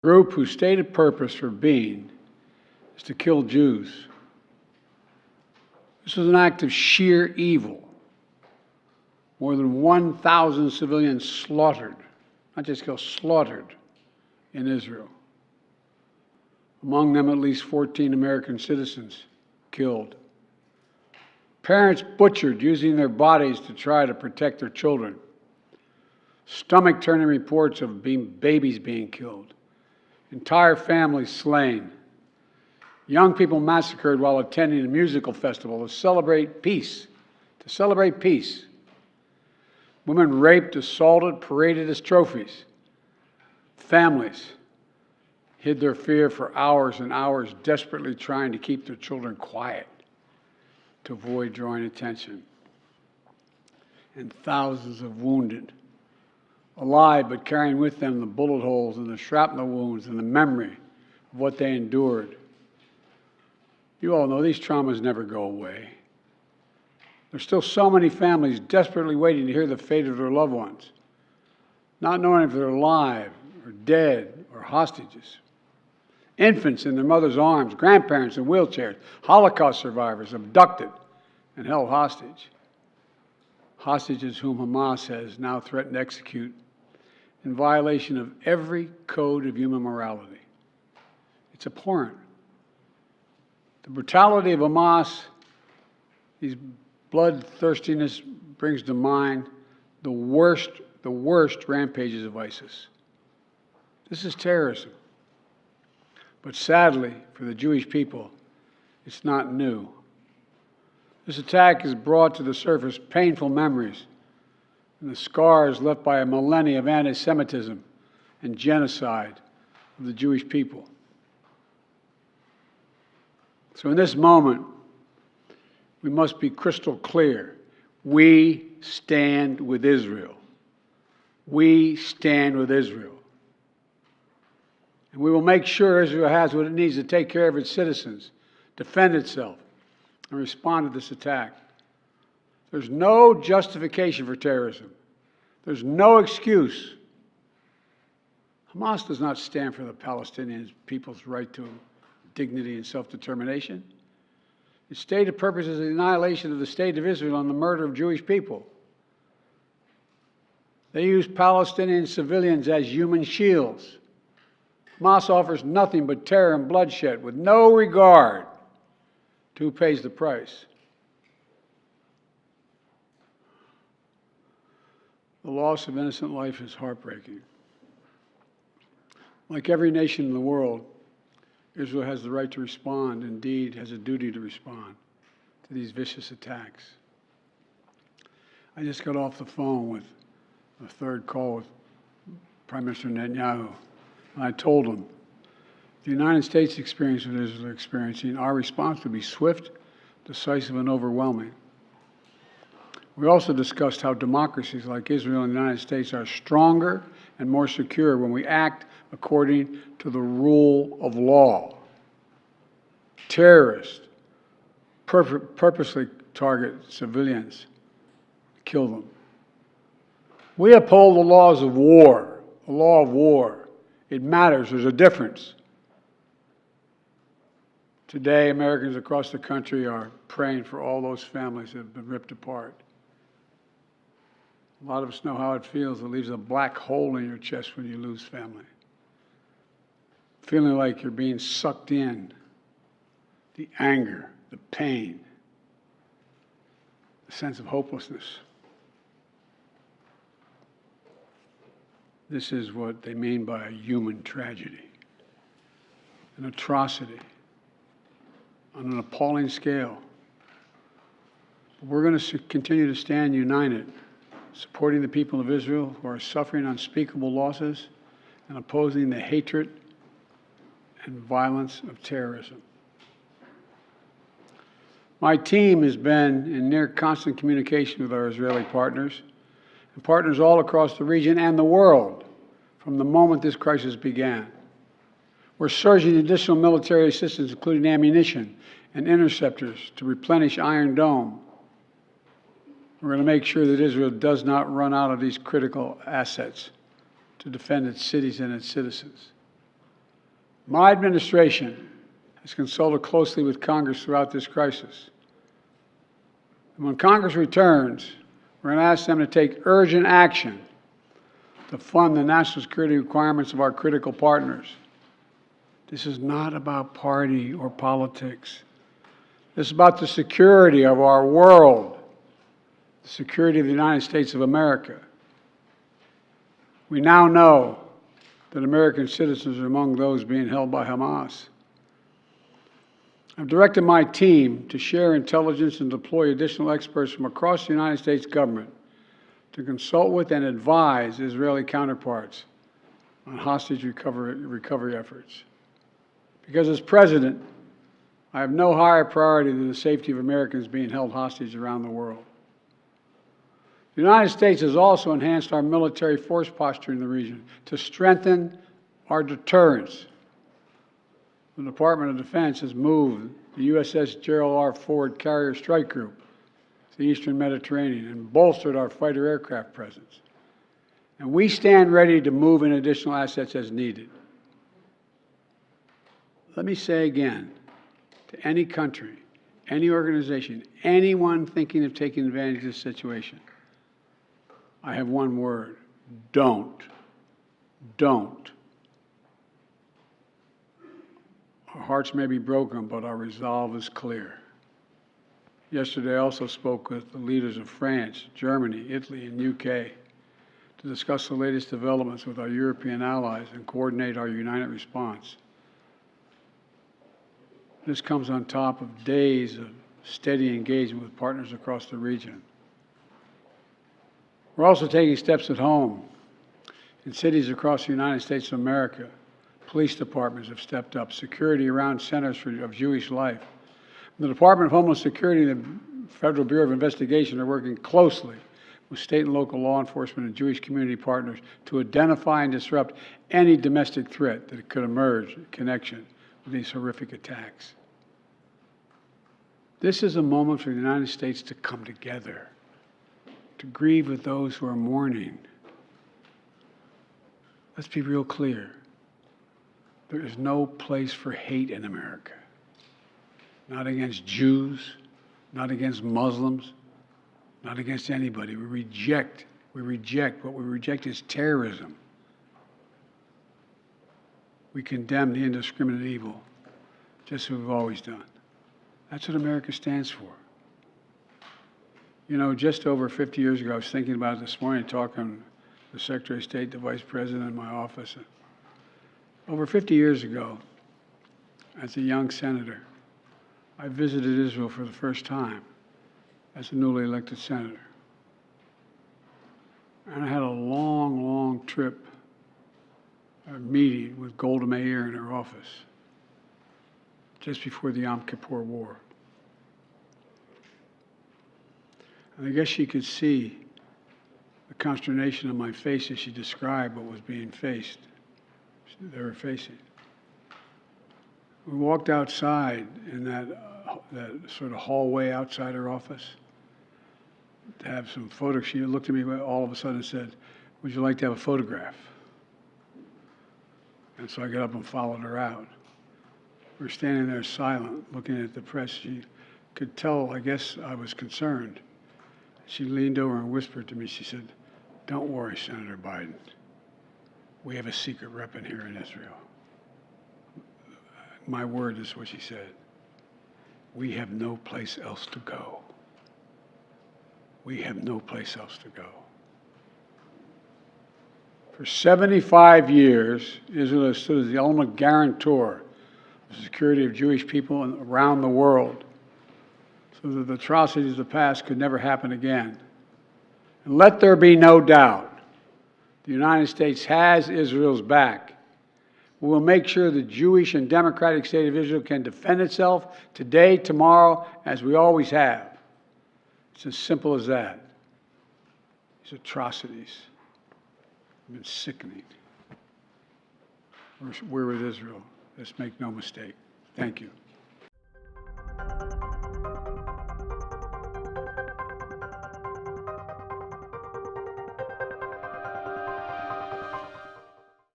Group whose stated purpose for being is to kill Jews. This was an act of sheer evil. More than 1,000 civilians slaughtered, not just killed, slaughtered in Israel. Among them, at least 14 American citizens killed. Parents butchered using their bodies to try to protect their children. Stomach-turning reports of babies being killed. Entire families slain. Young people massacred while attending a musical festival to celebrate peace. Women raped, assaulted, paraded as trophies. Families hid their fear for hours and hours, desperately trying to keep their children quiet to avoid drawing attention. And thousands of wounded, alive but carrying with them the bullet holes and the shrapnel wounds and the memory of what they endured. You all know these traumas never go away. There's still so many families desperately waiting to hear the fate of their loved ones, not knowing if they're alive or dead or hostages. Infants in their mother's arms, grandparents in wheelchairs, Holocaust survivors abducted and held hostage. Hostages whom Hamas has now threatened to execute in violation of every code of human morality. It's abhorrent. The brutality of Hamas, these bloodthirstiness brings to mind the worst rampages of ISIS. This is terrorism. But sadly, for the Jewish people, it's not new. This attack has brought to the surface painful memories and the scars left by a millennia of anti-Semitism and genocide of the Jewish people. So in this moment, we must be crystal clear. We stand with Israel. We stand with Israel. And we will make sure Israel has what it needs to take care of its citizens, defend itself, and respond to this attack. There's no justification for terrorism. There's no excuse. Hamas does not stand for the Palestinian people's right to dignity and self-determination. Its stated purpose is the annihilation of the state of Israel and the murder of Jewish people. They use Palestinian civilians as human shields. Hamas offers nothing but terror and bloodshed with no regard to who pays the price. The loss of innocent life is heartbreaking. Like every nation in the world, Israel has the right to respond, indeed has a duty to respond to these vicious attacks. I just got off the phone with a third call with Prime Minister Netanyahu, and I told him, the United States experience what Israel is experiencing, our response would be swift, decisive, and overwhelming. We also discussed how democracies like Israel and the United States are stronger and more secure when we act according to the rule of law. Terrorists purposely target civilians, kill them. We uphold the laws of war, the law of war. It matters. There's a difference. Today, Americans across the country are praying for all those families that have been ripped apart. A lot of us know how it feels. It leaves a black hole in your chest when you lose family. Feeling like you're being sucked in. The anger, the pain, the sense of hopelessness. This is what they mean by a human tragedy, an atrocity on an appalling scale. But we're going to continue to stand united, supporting the people of Israel who are suffering unspeakable losses and opposing the hatred and violence of terrorism. My team has been in near constant communication with our Israeli partners and partners all across the region and the world from the moment this crisis began. We're surging additional military assistance, including ammunition and interceptors, to replenish Iron Dome. We're going to make sure that Israel does not run out of these critical assets to defend its cities and its citizens. My administration has consulted closely with Congress throughout this crisis. And when Congress returns, we're going to ask them to take urgent action to fund the national security requirements of our critical partners. This is not about party or politics. This is about the security of our world, the security of the United States of America. We now know that American citizens are among those being held by Hamas. I've directed my team to share intelligence and deploy additional experts from across the United States government to consult with and advise Israeli counterparts on hostage recovery efforts. Because as president, I have no higher priority than the safety of Americans being held hostage around the world. The United States has also enhanced our military force posture in the region to strengthen our deterrence. The Department of Defense has moved the USS Gerald R. Ford Carrier Strike Group to the Eastern Mediterranean and bolstered our fighter aircraft presence. And we stand ready to move in additional assets as needed. Let me say again, to any country, any organization, anyone thinking of taking advantage of this situation, I have one word: don't. Don't. Our hearts may be broken, but our resolve is clear. Yesterday, I also spoke with the leaders of France, Germany, Italy, and UK to discuss the latest developments with our European allies and coordinate our united response. This comes on top of days of steady engagement with partners across the region. We're also taking steps at home. In cities across the United States of America, police departments have stepped up security around centers of Jewish life. The Department of Homeland Security and the Federal Bureau of Investigation are working closely with state and local law enforcement and Jewish community partners to identify and disrupt any domestic threat that could emerge in connection with these horrific attacks. This is a moment for the United States to come together, to grieve with those who are mourning. Let's be real clear. There is no place for hate in America. Not against Jews, not against Muslims, not against anybody. What we reject is terrorism. We condemn the indiscriminate evil, just as we've always done. That's what America stands for. You know, just over 50 years ago, I was thinking about it this morning, talking to the Secretary of State, the Vice President in my office. Over 50 years ago, as a young senator, I visited Israel for the first time as a newly elected senator. And I had a long, long trip, a meeting with Golda Meir in her office just before the Yom Kippur War. And I guess she could see the consternation on my face as she described what was being faced. They were facing. We walked outside in that sort of hallway outside her office to have some photos. She looked at me all of a sudden and said, "Would you like to have a photograph?" And so I got up and followed her out. We were standing there silent, looking at the press. She could tell, I guess, I was concerned. She leaned over and whispered to me, she said, "Don't worry, Senator Biden. We have a secret weapon here in Israel." My word is what she said. We have no place else to go. We have no place else to go. For 75 years, Israel has stood as the ultimate guarantor of the security of Jewish people around the world, so that the atrocities of the past could never happen again. And let there be no doubt, the United States has Israel's back. We will make sure the Jewish and democratic state of Israel can defend itself today, tomorrow, as we always have. It's as simple as that. These atrocities have been sickening. We're with Israel. Let's make no mistake. Thank you.